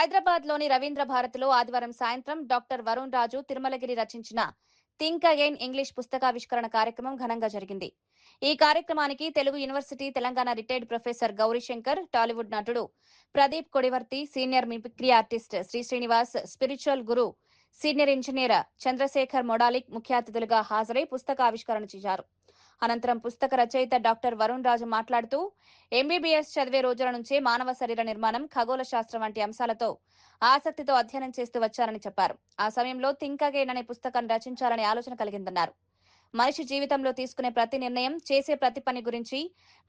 హైదరాబాద్లోని రవీంద్ర భారతిలో ఆదివారం సాయంత్రం డాక్టర్ వరుణ్ రాజు తిరుమలగిరి రచించిన థింక్ అగైన్ ఇంగ్లీష్ పుస్తకావిష్కరణ కార్యక్రమం ఘనంగా జరిగింది. ఈ కార్యక్రమానికి Telugu university Telangana retired professor Gaurishankar, Tollywood నటుడు Pradeep Kodivarthi, senior mimicry artist Shri Srinivas, spiritual guru senior engineer Chandrashekar Modalik ముఖ్య అతిథులుగా హాజరై పుస్తకావిష్కరణ చేశారు. అనంతరం పుస్తక రచయిత డాక్టర్ వరుణ్ రాజు మాట్లాడుతూ ఎంబీబీఎస్ చదివే రోజుల నుంచే మానవ శరీర నిర్మాణం, ఖగోళ శాస్త్రం వంటి అంశాలతో ఆసక్తితో అధ్యయనం చేస్తూ వచ్చారని చెప్పారు. ఆ సమయంలో థింక్ అగైన్ అనే పుస్తకాన్ని రచించాలనే ఆలోచన కలిగిందన్నారు. మనిషి జీవితంలో తీసుకునే ప్రతి నిర్ణయం, చేసే ప్రతి పని గురించి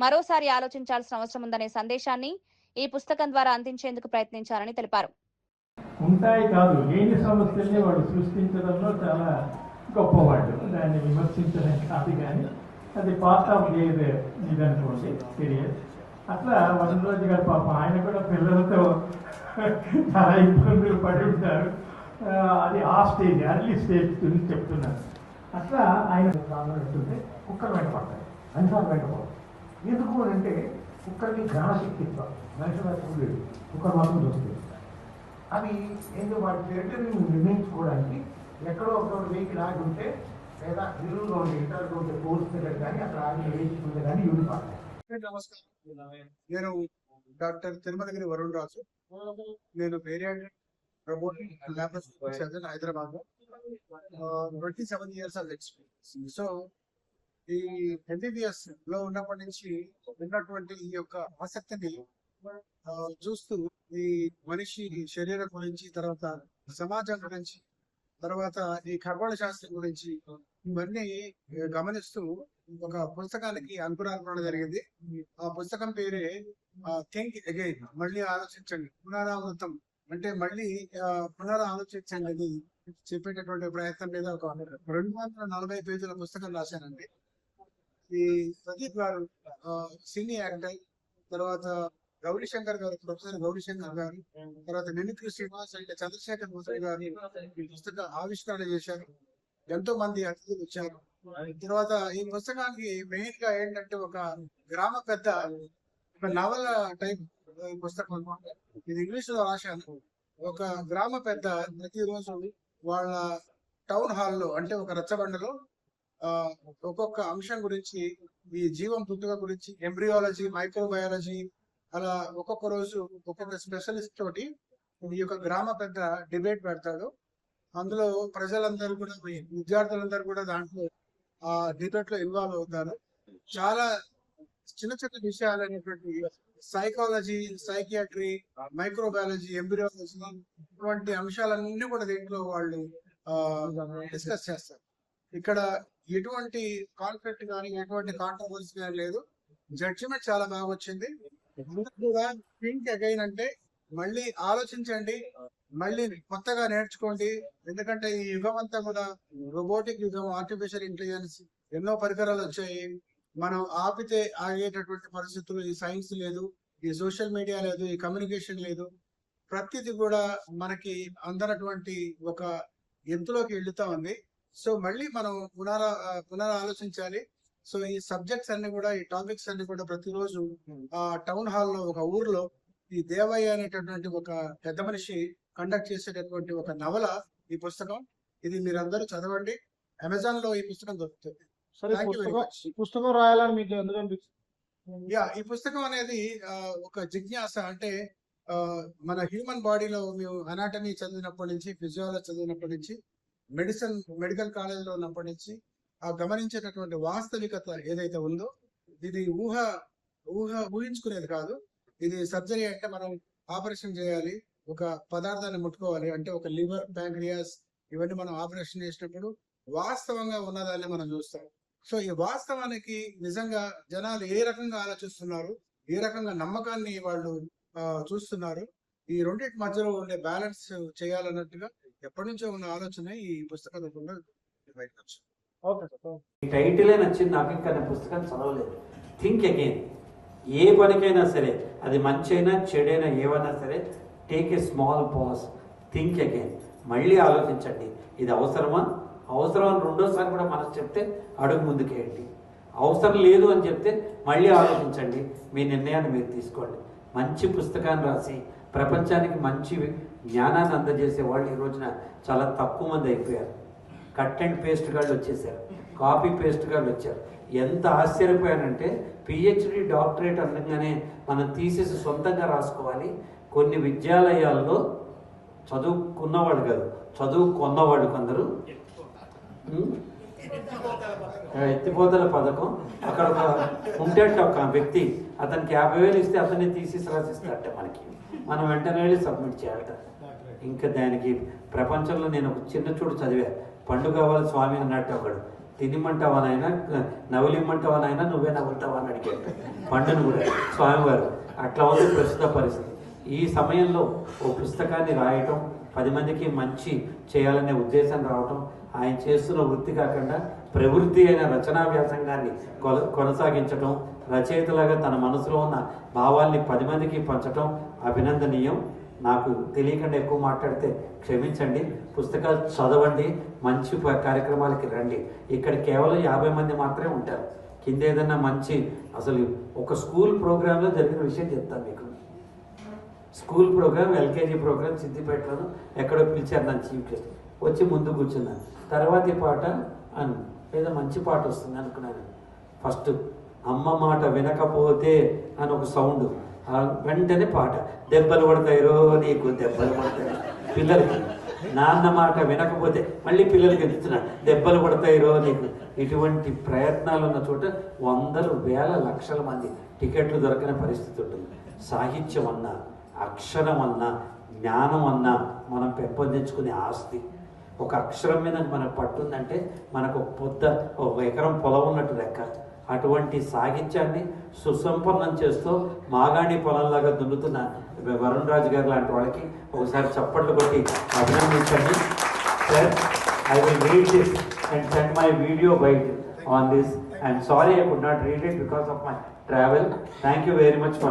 మరోసారి ఆలోచించాల్సిన అవసరం ఉందనే సందేశాన్ని ఈ పుస్తకం ద్వారా అందించేందుకు ప్రయత్నించారని తెలిపారు. ఉంటాయి కాదు, లేని సమస్యల్ని వాడు సృష్టించడంలో చాలా గొప్పవాడు. దాన్ని విమర్శించడం కాదు, కానీ అది పార్ట్ ఆఫ్ ఇదనుకోండి, కెరియర్. అట్లా వరుణ్ రాజు గారు పాపం ఆయన కూడా పిల్లలతో చాలా ఇబ్బందులు పడి ఉంటారు. అది ఆ స్టేజ్, అర్లీ స్టేజ్ గురించి చెప్తున్నారు. అట్లా ఆయన ఉంటుంటే కుక్కర్ వెంట పడతాయి, అన్నిసార్లు వెంట పోతాయి. ఎందుకు అంటే కుక్కర్కి ఘనశక్తి ఇస్తారు, మనిషి లేదు, కుక్కర్ మాత్రం చూస్తుంది. అవి ఏంటో వాటి టెరిటరీని నిర్ణయించుకోవడానికి ఎక్కడో ఒక వెహికల్ ఆగి ఉంటే, లేదా ఇరువుగా ఉంటే ఇతరుగా ఉంటే పోల్చుకుంటే కానీ అక్కడ ఆగి వేయించుకుంటే కానీ యూనిఫామ్. నమస్కారం, నేను డాక్టర్ తిరుమలగిరి వరుణ్ రాజు. నేను పేరియాట్రిక్ రోబోటిక్ లాప్రోస్కోపిక్ సర్జన్, హైదరాబాద్ లో 27 years ఆఫ్ ఎక్స్పీరియన్స్. సో ఈ ఎంబీబీఎస్ లో ఉన్నప్పటి నుంచి ఉన్నటువంటి ఈ యొక్క ఆసక్తిని చూస్తూ ఈ మనిషి శరీరం గురించి, తర్వాత సమాజం గురించి, తర్వాత ఈ ఖగోళ శాస్త్రం గురించి ఇవన్నీ గమనిస్తూ ఒక పుస్తకానికి అంకురార్పణ జరిగింది. ఆ పుస్తకం పేరే థింక్ అగైన్, మళ్ళీ ఆలోచించండి, పునరావృతం అంటే మళ్ళీ పునరాలోచించండి అని చెప్పేటటువంటి ప్రయత్నం మీద ఒక 240 పేజీల పుస్తకం రాశానండి. ఈ ప్రదీప్ గారు సీనియర్ యాక్టర్, తర్వాత గౌరీశంకర్ గారు, ప్రొఫెసర్ గౌరీశంకర్ గారు, తర్వాత మిమిక్రీ శ్రీనివాస్ అంటే చంద్రశేఖర్ మొదటి గారు ఈ పుస్తక ఆవిష్కరణ చేశారు. ఎంతో మంది అతిథులు వచ్చారు. తర్వాత ఈ పుస్తకానికి మెయిన్ గా ఏంటంటే ఒక గ్రామ పెద్ద, ఒక నవల టైప్ పుస్తకం. ఇది ఇంగ్లీష్ లో రాశాను. ఒక గ్రామ పెద్ద ప్రతిరోజు వాళ్ళ టౌన్ హాల్లో అంటే ఒక రచ్చబండలో ఒక్కొక్క అంశం గురించి, ఈ జీవం పుట్టుక గురించి, ఎంబ్రియాలజీ, మైక్రోబయాలజీ, అలా ఒక్కొక్క రోజు ఒక్కొక్క స్పెషలిస్ట్ తోటి ఈ యొక్క గ్రామ పెద్ద డిబేట్ పెడతాడు. అందులో ప్రజలందరూ కూడా, విద్యార్థులందరూ కూడా దాంట్లో ఆ డిబేట్ లో ఇన్వాల్వ్ అవుతారు. చాలా చిన్న చిన్న విషయాలు అనేటువంటి సైకాలజీ, సైకియాట్రీ, మైక్రోబయాలజీ, ఎంబ్రియాలజీ ఇటువంటి అంశాలన్నీ కూడా దీంట్లో వాళ్ళు డిస్కస్ చేస్తారు. ఇక్కడ ఎటువంటి కాన్ఫ్లిక్ట్ కానీ ఎటువంటి కాంట్రవర్సీ కానీ లేదు. జడ్జిమెంట్ చాలా బాగా వచ్చింది. కూడా థింక్ అగైన్ అంటే మళ్ళీ ఆలోచించండి, మళ్ళీ కొత్తగా నేర్చుకోండి. ఎందుకంటే ఈ యుగం అంతా కూడా రోబోటిక్ యుగం, ఆర్టిఫిషియల్ ఇంటెలిజెన్స్, ఎన్నో పరికరాలు వచ్చాయి. మనం ఆపితే ఆగేటటువంటి పరిస్థితులు, ఈ సైన్స్ లేదు, ఈ సోషల్ మీడియా లేదు, ఈ కమ్యూనికేషన్ లేదు. ప్రతిది కూడా మనకి అందనటువంటి ఒక ఎత్తులోకి వెళ్తా ఉంది. సో మళ్ళీ మనం పునరాలోచించాలి. సో ఈ సబ్జెక్ట్స్ అన్ని కూడా, ఈ టాపిక్స్ అన్ని కూడా ప్రతిరోజు ఆ టౌన్ హాల్ లో, ఒక ఊర్లో ఈ దేవయ్య అనేటటువంటి ఒక పెద్ద మనిషి కండక్ట్ చేసేటటువంటి ఒక నవల ఈ పుస్తకం. ఇది మీరందరూ చదవండి. అమెజాన్ లో ఈ పుస్తకం దొరుకుతుంది. పుస్తకం రాయాలని మీకు ఎందుకు అనిపిస్తుంది? ఈ పుస్తకం అనేది ఒక జిజ్ఞాస. అంటే మన హ్యూమన్ బాడీలో మేము అనాటమీ చదివినప్పటి నుంచి, ఫిజియాలజీ చదివినప్పటి నుంచి, మెడికల్ కాలేజ్ లో ఉన్నప్పటి నుంచి గమనించేటటువంటి వాస్తవికత ఏదైతే ఉందో, ఇది ఊహించుకునేది కాదు. ఇది సర్జరీ అంటే మనం ఆపరేషన్ చేయాలి, ఒక పదార్థాన్ని ముట్టుకోవాలి అంటే ఒక లివర్, ప్యాంక్రియాస్ ఇవన్నీ మనం ఆపరేషన్ చేసినప్పుడు వాస్తవంగా ఉన్నదాన్ని మనం చూస్తాం. సో ఈ వాస్తవానికి నిజంగా జనాలు ఏ రకంగా ఆలోచిస్తున్నారు, ఏ రకంగా నమ్మకాన్ని వాళ్ళు చూస్తున్నారు, ఈ రెండింటి మధ్యలో ఉండే బ్యాలెన్స్ చేయాలన్నట్టుగా ఎప్పటి నుంచో ఉన్న ఆలోచన ఈ పుస్తకం రూపంలో బయటకు వచ్చింది. ఈ టైటిలే నచ్చింది నాకు. ఇంకా పుస్తకం చదవలేదు. Think again. ఏ పనికైనా సరే, అది మంచి అయినా చెడైనా ఏవైనా సరే, take a small pause, think again. మళ్ళీ ఆలోచించండి, ఇది అవసరమా? అవసరం అని రెండోసారి కూడా మనసు చెప్తే అడుగు ముందుకేయండి. అవసరం లేదు అని చెప్తే మళ్ళీ ఆలోచించండి, మీ నిర్ణయాన్ని మీరు తీసుకోండి. మంచి పుస్తకాన్ని రాసి ప్రపంచానికి మంచి జ్ఞానాన్ని అందజేసే వాళ్ళు ఈ రోజున చాలా తక్కువ మంది అయిపోయారు. కట్ అండ్ పేస్ట్ గాళ్ళు వచ్చేసారు, కాపీ పేస్ట్ గాళ్ళు వచ్చారు. ఎంత ఆశ్చర్యపోయానంటే పిహెచ్డి డాక్టరేట్ అనగానే మనం తీసేసి సొంతంగా రాసుకోవాలి. కొన్ని విద్యాలయాల్లో చదువుకున్నవాళ్ళు కాదు, చదువుకున్నవాళ్ళు కొందరు ఎత్తిపోతల పథకం అక్కడ ఉంటాట ఒక వ్యక్తి, అతనికి 50,000 ఇస్తే అతన్ని తీసేసి రాసిస్తారట. మనం వెంటనే వెళ్ళి సబ్మిట్ చేయాలట. ఇంకా దానికి ప్రపంచంలో నేను ఒక చిన్న చోటు చదివా, పండు కావాలి స్వామి అన్నట్టు ఒకడు, తినిమంటావానైనా నవ్వులిమ్మంటావానైనా నువ్వే నవ్వుతావా అని అడిగాడు పండును కూడా స్వామివారు. అట్లా ఉంది ప్రస్తుత పరిస్థితి. ఈ సమయంలో ఓ పుస్తకాన్ని రాయటం, 10 మందికి మంచి చేయాలనే ఉద్దేశం రావటం, ఆయన చేస్తున్న వృత్తి కాకుండా ప్రవృత్తి అయిన రచనా వ్యాసంగాన్ని కొనసాగించటం, రచయితలాగా తన మనసులో ఉన్న భావాల్ని 10 మందికి పంచటం అభినందనీయం. నాకు తెలియకుండా ఎక్కువ మాట్లాడితే క్షమించండి. పుస్తకాలు చదవండి, మంచి కార్యక్రమాలకి రండి. ఇక్కడ కేవలం 50 మంది మాత్రమే ఉంటారు. కింద ఏదైనా మంచి అసలు ఒక స్కూల్ ప్రోగ్రాంలో జరిగిన విషయం చెప్తాను మీకు. స్కూల్ ప్రోగ్రామ్, ఎల్కేజీ ప్రోగ్రామ్ సిద్దిపేటలో ఎక్కడో పిలిచారు నన్ను చీఫ్ గెస్ట్. వచ్చి ముందు కూర్చున్నాను. తర్వాతి పాట అని ఏదో మంచి పాట వస్తుంది అనుకున్నాను. ఫస్ట్ అమ్మ మాట వినకపోతే అని ఒక సౌండ్, వెంటనే పాట, దెబ్బలు పడతాయిరో నీకు దెబ్బలు పడతాయి. పిల్లలకి నాన్న మాట వినకపోతే మళ్ళీ పిల్లలకి ఎత్తుతున్నా, దెబ్బలు పడతాయిరో నీకు. ఇటువంటి ప్రయత్నాలు ఉన్న చోట వందలు వేల లక్షల మంది టికెట్లు దొరకని పరిస్థితి ఉంటుంది. సాహిత్యం అన్నా, అక్షరం అన్నా, జ్ఞానం అన్నా మనం పెంపొందించుకునే ఆస్తి. ఒక అక్షరం మీద మనకు పట్టుందంటే మనకు ఒక ఎకరం పొలం ఉన్నట్టు లెక్క. అటువంటి సాహిత్యాన్ని సుసంపన్నం చేస్తూ మాగాణి పొలంలాగా దున్నుతున్న వరుణ్ రాజు గారు లాంటి వాళ్ళకి ఒకసారి చప్పట్లు కొట్టి అభినందించండి. Sir, I will read this and send my video byte on this. I'm sorry I could not read it because of my travel. Thank you very much for